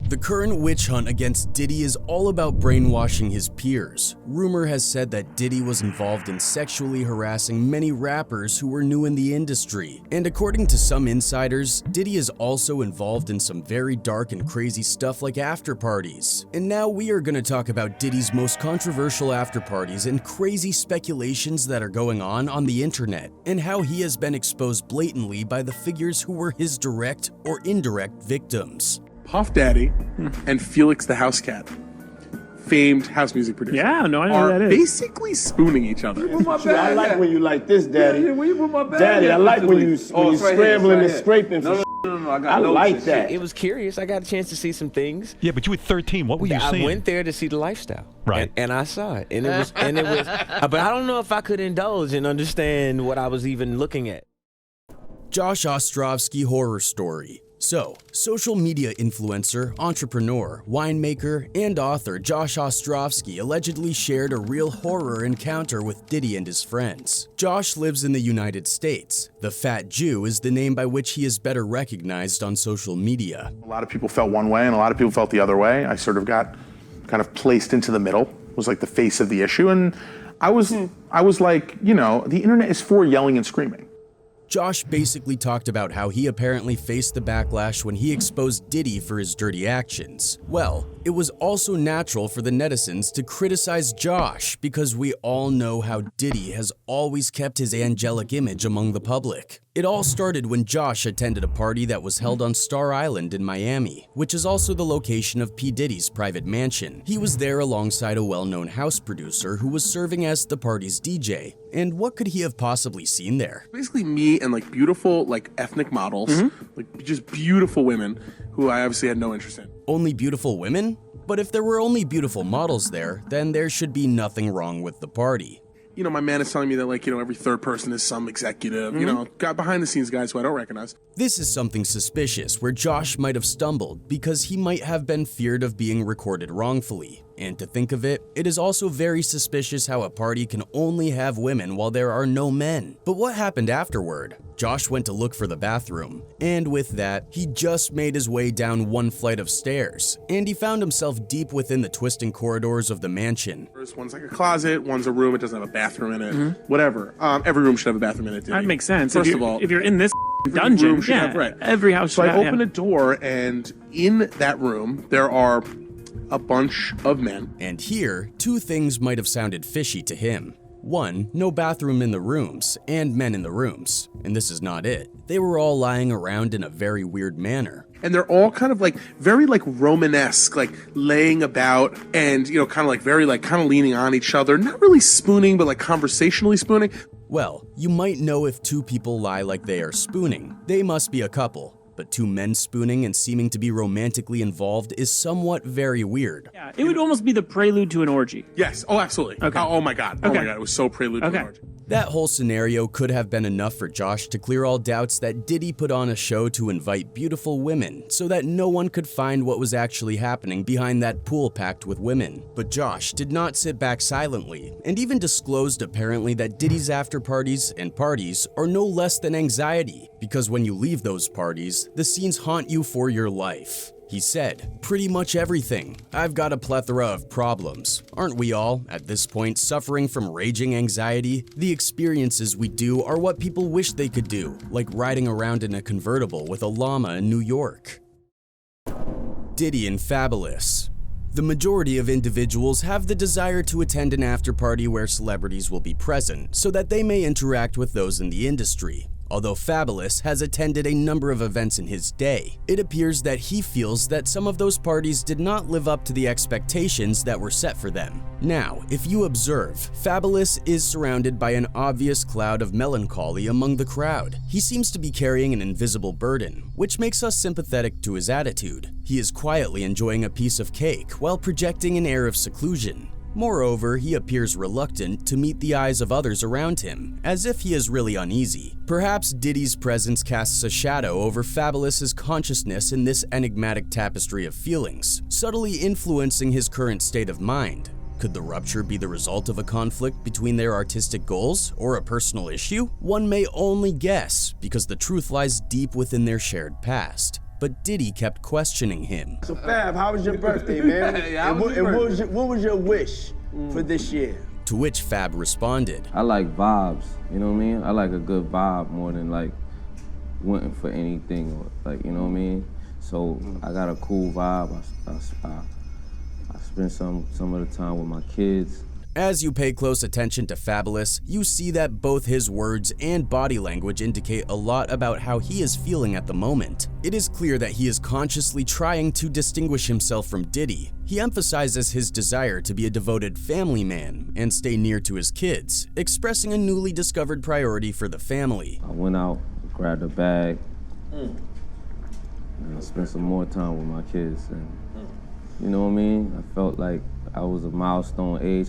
The current witch hunt against Diddy is all about brainwashing his peers. Rumor has said that Diddy was involved in sexually harassing many rappers who were new in the industry. And according to some insiders, Diddy is also involved in some very dark and crazy stuff like after parties. And now we are going to talk about Diddy's most controversial after parties and crazy speculations that are going on the internet, and how he has been exposed blatantly by the figures who were his direct or indirect victims. Puff Daddy and Felix the House Cat, famed house music producer, yeah, no, I know who that is. basically spooning each other. I like when you like this, Daddy. Yeah, where you put my bag? Daddy, I like when you it's right scrambling here, and it's scraping No, for I got I no like shit. that. It was curious. I got a chance to see some things. Yeah, but you were 13. What were you seeing? I went there to see the lifestyle, right? And I saw it, and it was, but I don't know if I could indulge and understand what I was even looking at. Josh Ostrovsky horror story. So, social media influencer, entrepreneur, winemaker, and author Josh Ostrovsky allegedly shared a real horror encounter with Diddy and his friends. Josh lives in the United States. The Fat Jew is the name by which he is better recognized on social media. A lot of people felt one way and a lot of people felt the other way. I sort of got kind of placed into the middle, was like the face of the issue, and I was like, you know, the internet is for yelling and screaming. Josh basically talked about how he apparently faced the backlash when he exposed Diddy for his dirty actions. Well, it was also natural for the netizens to criticize Josh because we all know how Diddy has always kept his angelic image among the public. It all started when Josh attended a party that was held on Star Island in Miami, which is also the location of P. Diddy's private mansion. He was there alongside a well-known house producer who was serving as the party's DJ. And what could he have possibly seen there? Basically me and like beautiful like ethnic models, like just beautiful women who I obviously had no interest in. Only beautiful women? But if there were only beautiful models there, then there should be nothing wrong with the party. You know, my man is telling me that, like, you know, every third person is some executive, you know, got behind the scenes guys who I don't recognize. This is something suspicious where Josh might have stumbled because he might have been feared of being recorded wrongfully. And to think of it, it is also very suspicious how a party can only have women while there are no men. But what happened afterward? Josh went to look for the bathroom, and with that, he just made his way down one flight of stairs, and he found himself deep within the twisting corridors of the mansion. One's like a closet, one's a room, it doesn't have a bathroom in it, whatever. Every room should have a bathroom in it, Diddy. That makes sense. First of all, if you're in this dungeon, room should yeah, have, right. every house So should I have, open a door, and in that room, there are a bunch of men. And here, two things might have sounded fishy to him. One, no bathroom in the rooms, and men in the rooms. And this is not it. They were all lying around in a very weird manner. And they're all kind of like, very like Romanesque, like laying about and, you know, kind of like very like kind of leaning on each other. Not really spooning, but like conversationally spooning. Well, you might know if two people lie like they are spooning. They must be a couple. But two men spooning and seeming to be romantically involved is somewhat very weird. Yeah, it would almost be the prelude to an orgy. Yes. Oh, absolutely. Okay. Oh my God. Oh my God. It was so prelude to an orgy. That whole scenario could have been enough for Josh to clear all doubts that Diddy put on a show to invite beautiful women so that no one could find what was actually happening behind that pool packed with women. But Josh did not sit back silently and even disclosed apparently that Diddy's after parties and parties are no less than anxiety, because when you leave those parties, the scenes haunt you for your life. He said, "Pretty much everything. I've got a plethora of problems. Aren't we all, at this point, suffering from raging anxiety? The experiences we do are what people wish they could do, like riding around in a convertible with a llama in New York." Diddy and Fabolous. The majority of individuals have the desire to attend an after-party where celebrities will be present so that they may interact with those in the industry. Although Fabolous has attended a number of events in his day, it appears that he feels that some of those parties did not live up to the expectations that were set for them. Now, if you observe, Fabolous is surrounded by an obvious cloud of melancholy among the crowd. He seems to be carrying an invisible burden, which makes us sympathetic to his attitude. He is quietly enjoying a piece of cake while projecting an air of seclusion. Moreover, he appears reluctant to meet the eyes of others around him, as if he is really uneasy. Perhaps Diddy's presence casts a shadow over Fabolous's consciousness in this enigmatic tapestry of feelings, subtly influencing his current state of mind. Could the rupture be the result of a conflict between their artistic goals or a personal issue? One may only guess, because the truth lies deep within their shared past. but Diddy kept questioning him. So Fab, how was your birthday, man? And what was your wish for this year? To which Fab responded, I like vibes, you know what I mean? I like a good vibe more than like wanting for anything, or like, you know what I mean? So I got a cool vibe. I spend some of the time with my kids. As you pay close attention to Fabolous, you see that both his words and body language indicate a lot about how he is feeling at the moment. It is clear that he is consciously trying to distinguish himself from Diddy. He emphasizes his desire to be a devoted family man and stay near to his kids, expressing a newly discovered priority for the family. I went out, grabbed a bag, and I spent some more time with my kids. And you know what I mean? I felt like I was a milestone age.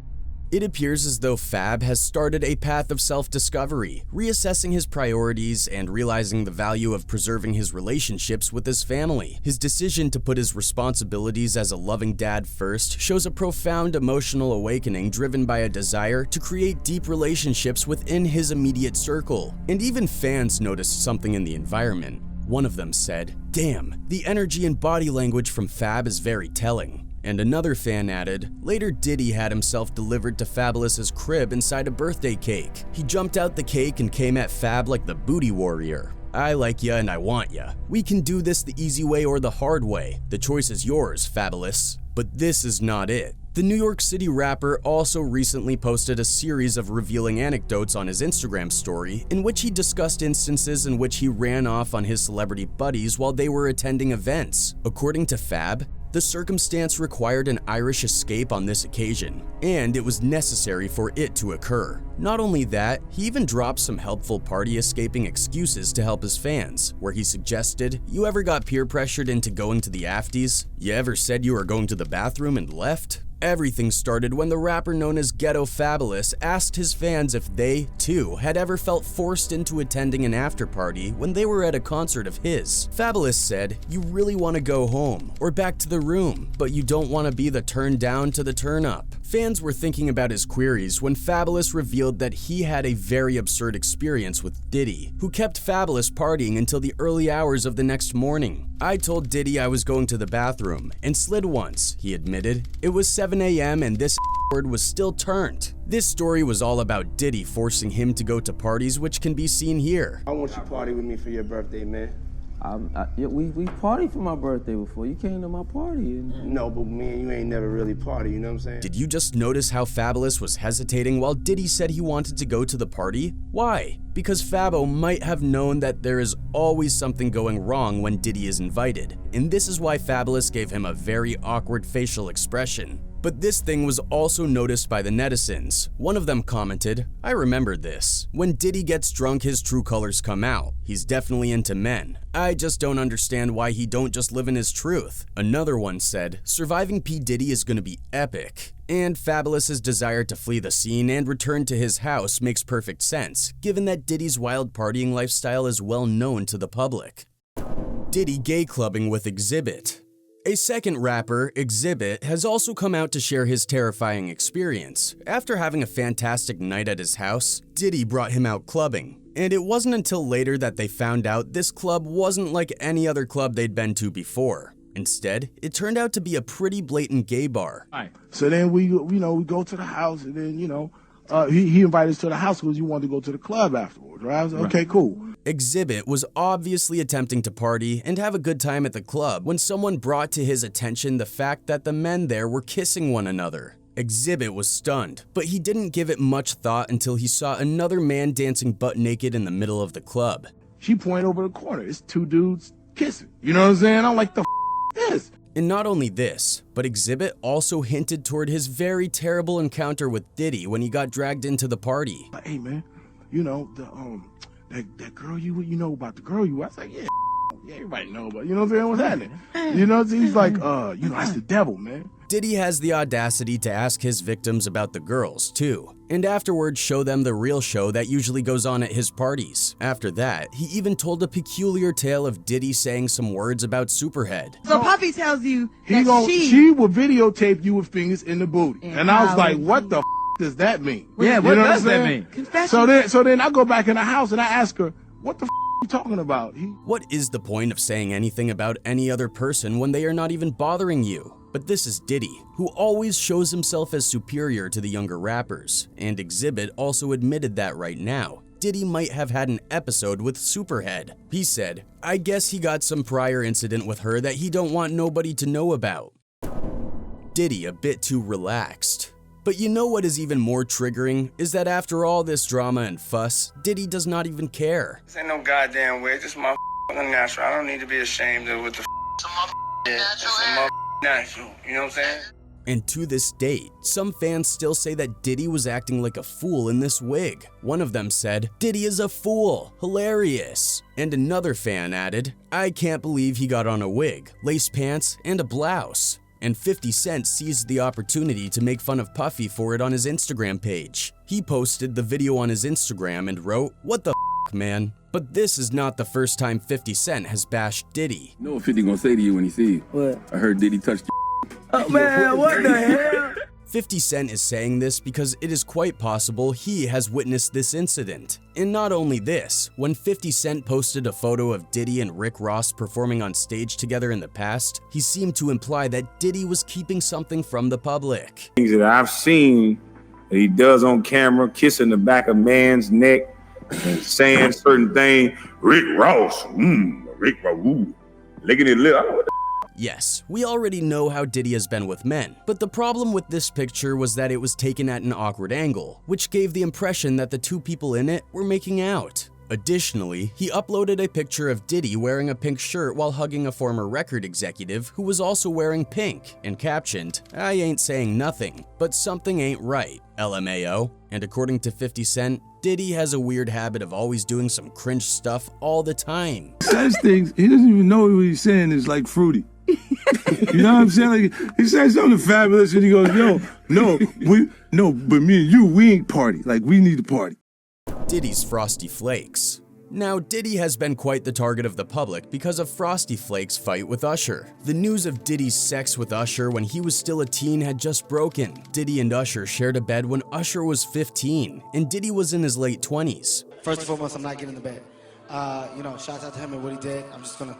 It appears as though Fab has started a path of self-discovery, reassessing his priorities and realizing the value of preserving his relationships with his family. His decision to put his responsibilities as a loving dad first shows a profound emotional awakening driven by a desire to create deep relationships within his immediate circle. And even fans noticed something in the environment. One of them said, "Damn, the energy and body language from Fab is very telling." And another fan added, later Diddy had himself delivered to Fabolous's crib inside a birthday cake. He jumped out the cake and came at Fab like the booty warrior. "I like ya and I want ya. We can do this the easy way or the hard way. The choice is yours, Fabolous." But this is not it. The New York City rapper also recently posted a series of revealing anecdotes on his Instagram story in which he discussed instances in which he ran off on his celebrity buddies while they were attending events. According to Fab, the circumstance required an Irish escape on this occasion, and it was necessary for it to occur. Not only that, he even dropped some helpful party escaping excuses to help his fans, where he suggested, "You ever got peer pressured into going to the afties? You ever said you were going to the bathroom and left?" Everything started when the rapper known as Ghetto Fabolous asked his fans if they, too, had ever felt forced into attending an after-party when they were at a concert of his. Fabolous said, "You really want to go home, or back to the room, but you don't want to be the turn down to the turn up." Fans were thinking about his queries when Fabolous revealed that he had a very absurd experience with Diddy, who kept Fabolous partying until the early hours of the next morning. "I told Diddy I was going to the bathroom, and slid once," he admitted. "It was 7 a.m. and this word was still turned." This story was all about Diddy forcing him to go to parties, which can be seen here. I want you to party with me for your birthday, man. We partied for my birthday before. You came to my party. No, but me and you ain't never really party, you know what I'm saying? Did you just notice how Fabolous was hesitating while Diddy said he wanted to go to the party? Why? Because Fabo might have known that there is always something going wrong when Diddy is invited, and this is why Fabolous gave him a very awkward facial expression. But this thing was also noticed by the netizens. One of them commented, "I remember this. When Diddy gets drunk, his true colors come out. He's definitely into men. I just don't understand why he don't just live in his truth." Another one said, "Surviving P. Diddy is gonna be epic." And Fabolous's desire to flee the scene and return to his house makes perfect sense, given that Diddy's wild partying lifestyle is well known to the public. Diddy Gay-Clubbing with Xzibit. A second rapper, Xzibit, has also come out to share his terrifying experience. After having a fantastic night at his house, Diddy brought him out clubbing. And it wasn't until later that they found out this club wasn't like any other club they'd been to before. Instead, it turned out to be a pretty blatant gay bar. So then we go to the house, and then, he invited us to the house because he wanted to go to the club afterwards, right? I was like, okay, cool. Xzibit was obviously attempting to party and have a good time at the club when someone brought to his attention the fact that the men there were kissing one another. Xzibit was stunned, but he didn't give it much thought until he saw another man dancing butt naked in the middle of the club. She pointed over the corner. It's two dudes kissing. You know what I'm saying? I'm like, the this? And not only this, but Xzibit also hinted toward his very terrible encounter with Diddy when he got dragged into the party. Like, hey man, that girl you know about the girl you. I was like, yeah, everybody know about. You know what I'm saying? What's happening? You know, he's like, that's the devil, man. Diddy has the audacity to ask his victims about the girls, too, and afterwards show them the real show that usually goes on at his parties. After that, he even told a peculiar tale of Diddy saying some words about Superhead. So Puffy tells you that she will videotape you with fingers in the booty. And I was like, what the does that mean? Yeah, what does that mean? So then I go back in the house and I ask her, what the you talking about? What is the point of saying anything about any other person when they are not even bothering you? But this is Diddy, who always shows himself as superior to the younger rappers, and Xzibit also admitted that right now. Diddy might have had an episode with Superhead. He said, "I guess he got some prior incident with her that he don't want nobody to know about." Diddy a bit too relaxed. But you know what is even more triggering is that after all this drama and fuss, Diddy does not even care. This ain't no goddamn way, this my natural. I don't need to be ashamed of what the natural, you know what I'm saying? And to this date, some fans still say that Diddy was acting like a fool in this wig. One of them said, "Diddy is a fool, hilarious." And another fan added, "I can't believe he got on a wig, lace pants, and a blouse." And 50 Cent seized the opportunity to make fun of Puffy for it on his Instagram page. He posted the video on his Instagram and wrote, "What the f, man?" But this is not the first time 50 Cent has bashed Diddy. You know what 50 gonna say to you when he see you? What? I heard Diddy touch the Oh man, what the hell? 50 Cent is saying this because it is quite possible he has witnessed this incident. And not only this, when 50 Cent posted a photo of Diddy and Rick Ross performing on stage together in the past, he seemed to imply that Diddy was keeping something from the public. Things that I've seen that he does on camera, kissing the back of man's neck and saying certain things. Rick Ross, Rick Ross, licking his lip. I don't know what the Yes, we already know how Diddy has been with men, but the problem with this picture was that it was taken at an awkward angle, which gave the impression that the two people in it were making out. Additionally, he uploaded a picture of Diddy wearing a pink shirt while hugging a former record executive who was also wearing pink, and captioned, "I ain't saying nothing, but something ain't right, LMAO." And according to 50 Cent, Diddy has a weird habit of always doing some cringe stuff all the time. Says things, he doesn't even know what he's saying is like fruity. You know what I'm saying? Like, he says something fabulous and he goes, but me and you, we ain't party. Like, we need to party. Diddy's Frosty Flakes. Now, Diddy has been quite the target of the public because of Frosty Flakes' fight with Usher. The news of Diddy's sex with Usher when he was still a teen had just broken. Diddy and Usher shared a bed when Usher was 15, and Diddy was in his late 20s. First and foremost, I'm not getting in the bed. Shout out to him and what he did. I'm just gonna,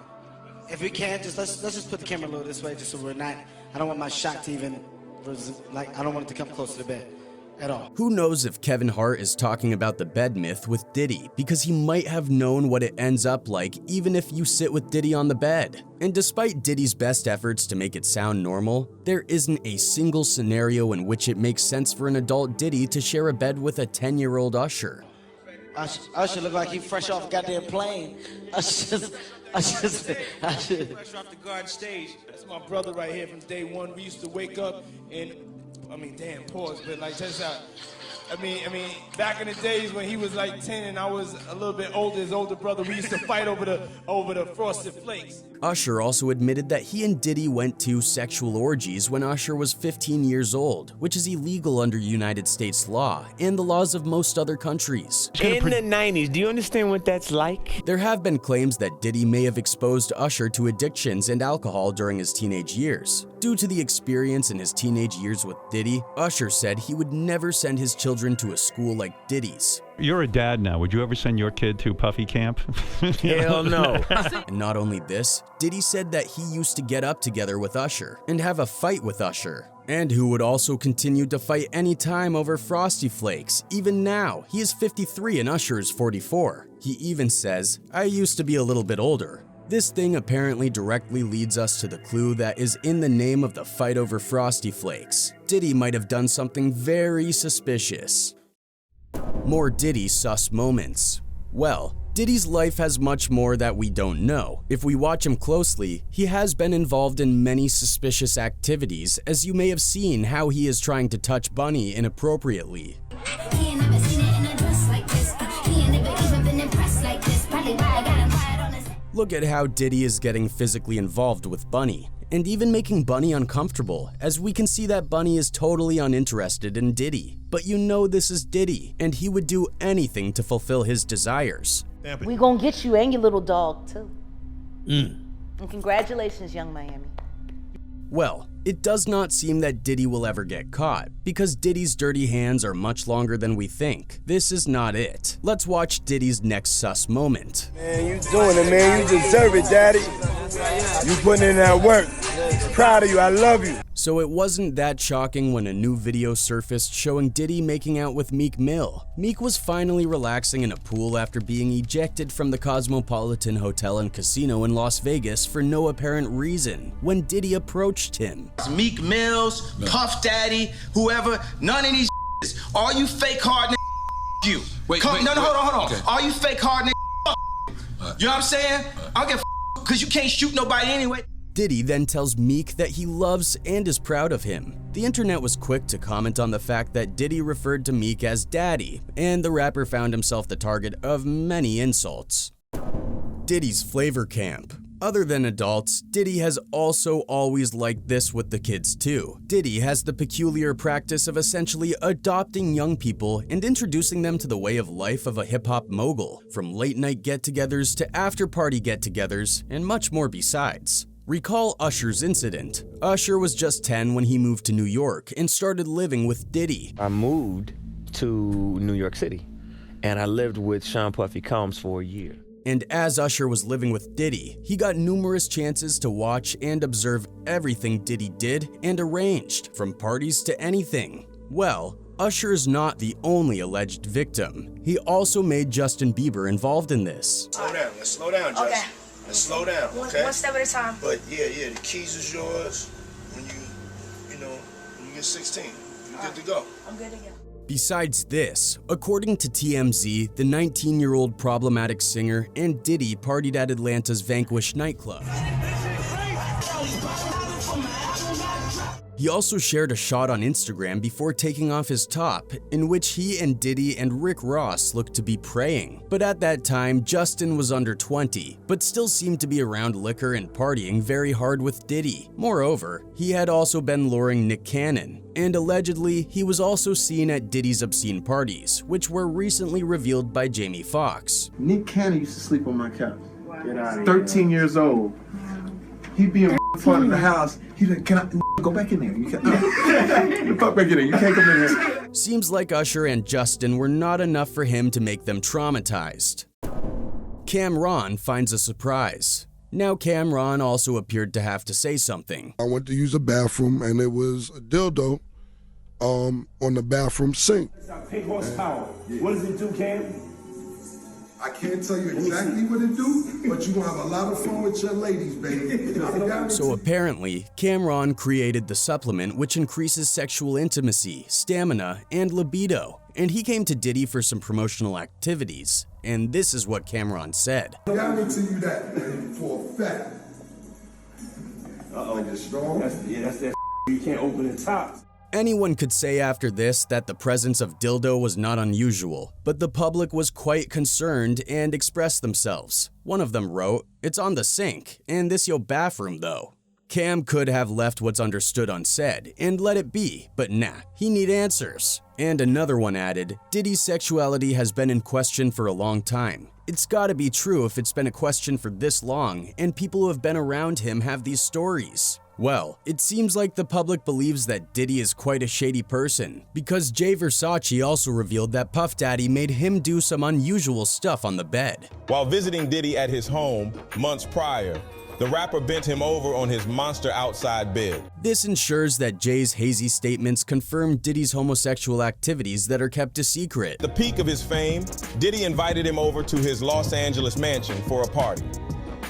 if we can, let's just put the camera a little this way, just so we're not. I don't want my shot to even, I don't want it to come close to the bed at all. Who knows if Kevin Hart is talking about the bed myth with Diddy, because he might have known what it ends up like even if you sit with Diddy on the bed. And despite Diddy's best efforts to make it sound normal, there isn't a single scenario in which it makes sense for an adult Diddy to share a bed with a 10-year-old Usher. Usher look like he fresh off a goddamn plane. Usher fresh off the garden stage. That's my brother right here from day one. We used to wake up and, pause, but like just out. Back in the days when he was like 10 and I was a little bit older, his older brother, we used to fight over the frosted flakes. Usher also admitted that he and Diddy went to sexual orgies when Usher was 15 years old, which is illegal under United States law and the laws of most other countries. In the 90s, do you understand what that's like? There have been claims that Diddy may have exposed Usher to addictions and alcohol during his teenage years. Due to the experience in his teenage years with Diddy, Usher said he would never send his children to a school like Diddy's. You're a dad now. Would you ever send your kid to Puffy camp? Hell no. And not only this, Diddy said that he used to get up together with Usher and have a fight with Usher, and who would also continue to fight anytime over Frosty Flakes. Even now, he is 53 and Usher is 44. He even says, "I used to be a little bit older." This thing apparently directly leads us to the clue that is in the name of the fight over Frosty Flakes. Diddy might have done something very suspicious. More Diddy Sus moments. Well, Diddy's life has much more that we don't know. If we watch him closely, he has been involved in many suspicious activities, as you may have seen how he is trying to touch Bunny inappropriately. Look at how Diddy is getting physically involved with Bunny, and even making Bunny uncomfortable, as we can see that Bunny is totally uninterested in Diddy. But you know this is Diddy, and he would do anything to fulfill his desires. We gonna get you and your little dog, too. And congratulations, Young Miami. Well, it does not seem that Diddy will ever get caught, because Diddy's dirty hands are much longer than we think. This is not it. Let's watch Diddy's next sus moment. Man, you doing it, man. You deserve it, daddy. You putting in that work. Proud of you. I love you. So it wasn't that shocking when a new video surfaced showing Diddy making out with Meek Mill. Meek was finally relaxing in a pool after being ejected from the Cosmopolitan Hotel and Casino in Las Vegas for no apparent reason when Diddy approached him. Meek Mills, Puff Daddy, whoever, none of these all you fake hard you. Wait, hold on. Okay. All you fake hard you know what I'm saying? I don't give a because you can't shoot nobody anyway. Diddy then tells Meek that he loves and is proud of him. The internet was quick to comment on the fact that Diddy referred to Meek as daddy, and the rapper found himself the target of many insults. Diddy's Flavour camp. Other than adults, Diddy has also always liked this with the kids too. Diddy has the peculiar practice of essentially adopting young people and introducing them to the way of life of a hip-hop mogul, from late-night get-togethers to after-party get-togethers, and much more besides. Recall Usher's incident. Usher was just 10 when he moved to New York and started living with Diddy. I moved to New York City, and I lived with Sean Puffy Combs for a year. And as Usher was living with Diddy, he got numerous chances to watch and observe everything Diddy did and arranged, from parties to anything. Well, Usher is not the only alleged victim. He also made Justin Bieber involved in this. Slow down. Let's slow down, Justin. Okay. Let's slow down, okay? One step at a time. But yeah, the keys is yours when you get 16. You're good to go. I'm good to go. Besides this, according to TMZ, the 19-year-old problematic singer and Diddy partied at Atlanta's Vanquish nightclub. He also shared a shot on Instagram before taking off his top, in which he and Diddy and Rick Ross looked to be praying. But at that time, Justin was under 20, but still seemed to be around liquor and partying very hard with Diddy. Moreover, he had also been luring Nick Cannon, and allegedly, he was also seen at Diddy's obscene parties, which were recently revealed by Jamie Foxx. Nick Cannon used to sleep on my couch. 13 years old. He'd be in part of the house. He's like, can I go back in there? You can't fuck back in there. You can't come in here. Seems like Usher and Justin were not enough for him to make them traumatized. Cam'ron finds a surprise. Now Cam'ron also appeared to have to say something. I went to use a bathroom and it was a dildo on the bathroom sink. Big horsepower. What does it do, Cam? I can't tell you exactly what it do, but you're gonna have a lot of fun with your ladies, baby. So apparently, Cam'ron created the supplement which increases sexual intimacy, stamina, and libido, and he came to Diddy for some promotional activities. And this is what Cam'ron said. I guarantee you that, baby, for a fact. Uh-oh. Like it's strong? That's that you can't open the top. Anyone could say after this that the presence of dildo was not unusual, but the public was quite concerned and expressed themselves. One of them wrote, "It's on the sink, and this yo bathroom though." Cam could have left what's understood unsaid and let it be, but nah, he need answers. And another one added, "Diddy's sexuality has been in question for a long time. It's gotta be true if it's been a question for this long and people who have been around him have these stories." Well, it seems like the public believes that Diddy is quite a shady person, because Jay Versace also revealed that Puff Daddy made him do some unusual stuff on the bed. While visiting Diddy at his home months prior, the rapper bent him over on his monster outside bed. This ensures that Jay's hazy statements confirm Diddy's homosexual activities that are kept a secret. At the peak of his fame, Diddy invited him over to his Los Angeles mansion for a party.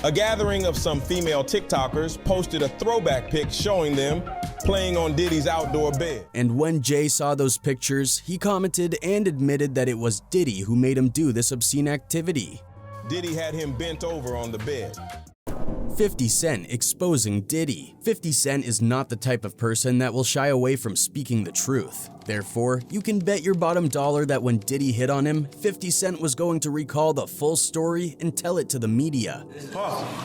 A gathering of some female TikTokers posted a throwback pic showing them playing on Diddy's outdoor bed. And when Jay saw those pictures, he commented and admitted that it was Diddy who made him do this obscene activity. Diddy had him bent over on the bed. 50 Cent exposing Diddy. 50 Cent is not the type of person that will shy away from speaking the truth. Therefore, you can bet your bottom dollar that when Diddy hit on him, 50 Cent was going to recall the full story and tell it to the media.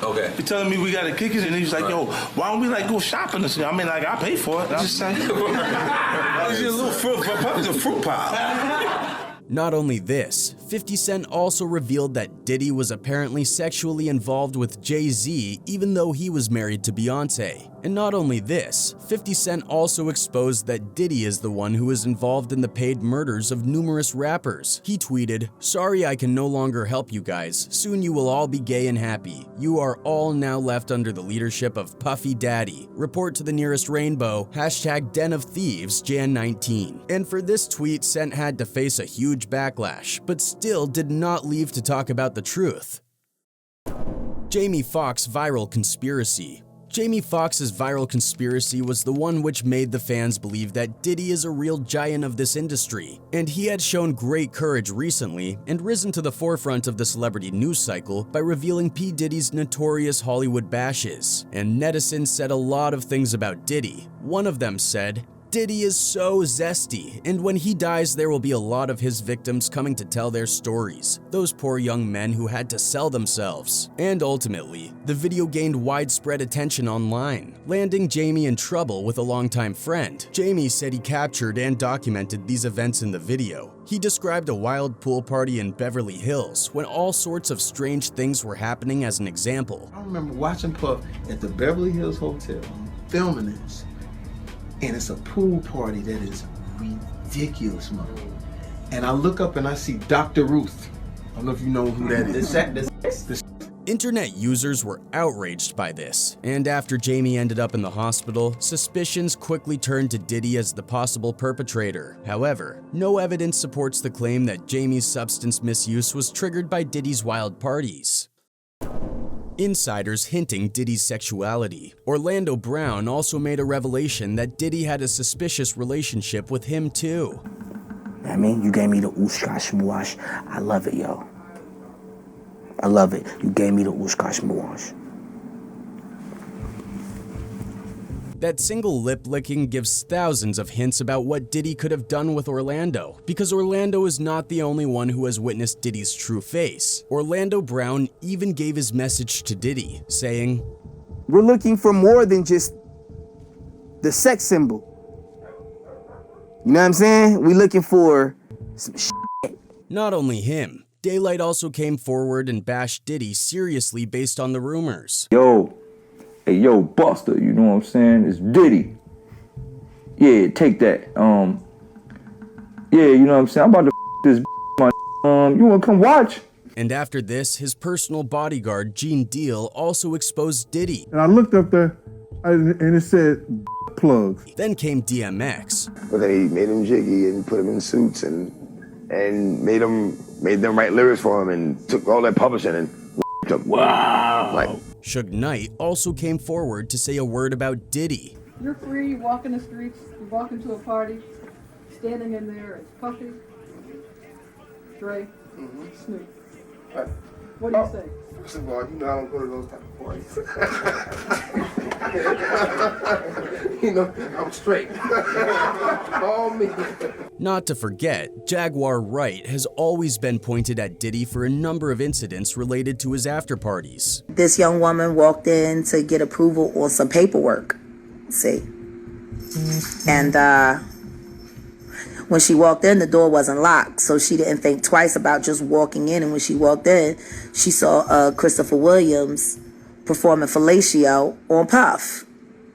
Okay. You're telling me we gotta kick it, and he's like, yo, why don't we like go shopping or something? I mean, like, I pay for it. I'm just saying. It's just a little fruit pile. Not only this, 50 Cent also revealed that Diddy was apparently sexually involved with Jay-Z even though he was married to Beyonce. And not only this, 50 Cent also exposed that Diddy is the one who is involved in the paid murders of numerous rappers. He tweeted, "Sorry I can no longer help you guys. Soon you will all be gay and happy. You are all now left under the leadership of Puffy Daddy. Report to the nearest rainbow. Hashtag Den of Thieves, Jan 19. And for this tweet, Cent had to face a huge backlash, but still did not leave to talk about the truth. Jamie Foxx viral conspiracy. Jamie Foxx's viral conspiracy was the one which made the fans believe that Diddy is a real giant of this industry, and he had shown great courage recently and risen to the forefront of the celebrity news cycle by revealing P. Diddy's notorious Hollywood bashes. And netizens said a lot of things about Diddy. One of them said, "Diddy is so zesty, and when he dies there will be a lot of his victims coming to tell their stories. Those poor young men who had to sell themselves." And ultimately, the video gained widespread attention online, landing Jamie in trouble with a longtime friend. Jamie said he captured and documented these events in the video. He described a wild pool party in Beverly Hills when all sorts of strange things were happening as an example. I remember watching Puff at the Beverly Hills Hotel, filming this. And it's a pool party that is ridiculous, man. And I look up and I see Dr. Ruth. I don't know if you know who that is. Internet users were outraged by this, and after Jamie ended up in the hospital, suspicions quickly turned to Diddy as the possible perpetrator. However, no evidence supports the claim that Jamie's substance misuse was triggered by Diddy's wild parties. Insiders hinting Diddy's sexuality. Orlando Brown also made a revelation that Diddy had a suspicious relationship with him too. I mean, you gave me the ooshka shmoosh. I love it, yo. I love it. You gave me the ooshka shmoosh. That single lip licking gives thousands of hints about what Diddy could have done with Orlando, because Orlando is not the only one who has witnessed Diddy's true face. Orlando Brown even gave his message to Diddy, saying, "We're looking for more than just the sex symbol. You know what I'm saying? We're looking for some shit." Not only him, Daylight also came forward and bashed Diddy seriously based on the rumors. Hey, yo, Buster, you know what I'm saying? It's Diddy. Yeah, take that. Yeah, you know what I'm saying? I'm about to this my you wanna come watch? And after this, his personal bodyguard, Gene Deal, also exposed Diddy. And I looked up there, and it said plugs. Then came DMX. But they made him jiggy and put him in suits and made them write lyrics for him and took all that publishing and took, wow. Like, Suge Knight also came forward to say a word about Diddy. You're free, you walk in the streets, you walk into a party, standing in there, it's Puffy, Dre, Snoop. What do you say? First of all, you know I don't go to those type of parties. You know, I'm straight. All me. Not to forget, Jaguar Wright has always been pointed at Diddy for a number of incidents related to his after parties. This young woman walked in to get approval on some paperwork, see? And when she walked in, the door wasn't locked, so she didn't think twice about just walking in. And when she walked in, she saw Christopher Williams performing fellatio on Puff.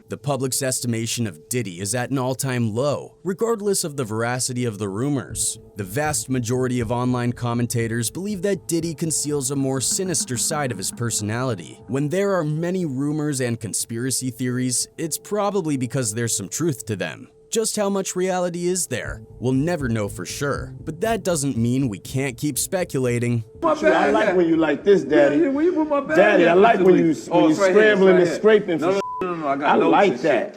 The public's estimation of Diddy is at an all-time low, regardless of the veracity of the rumors. The vast majority of online commentators believe that Diddy conceals a more sinister side of his personality. When there are many rumors and conspiracy theories, it's probably because there's some truth to them. Just how much reality is there? We'll never know for sure, but that doesn't mean we can't keep speculating. I like when you like this, Daddy. Yeah, when you put my bag Daddy, I like when you it's right scrambling here, and scraping for no, I got I notes like and that.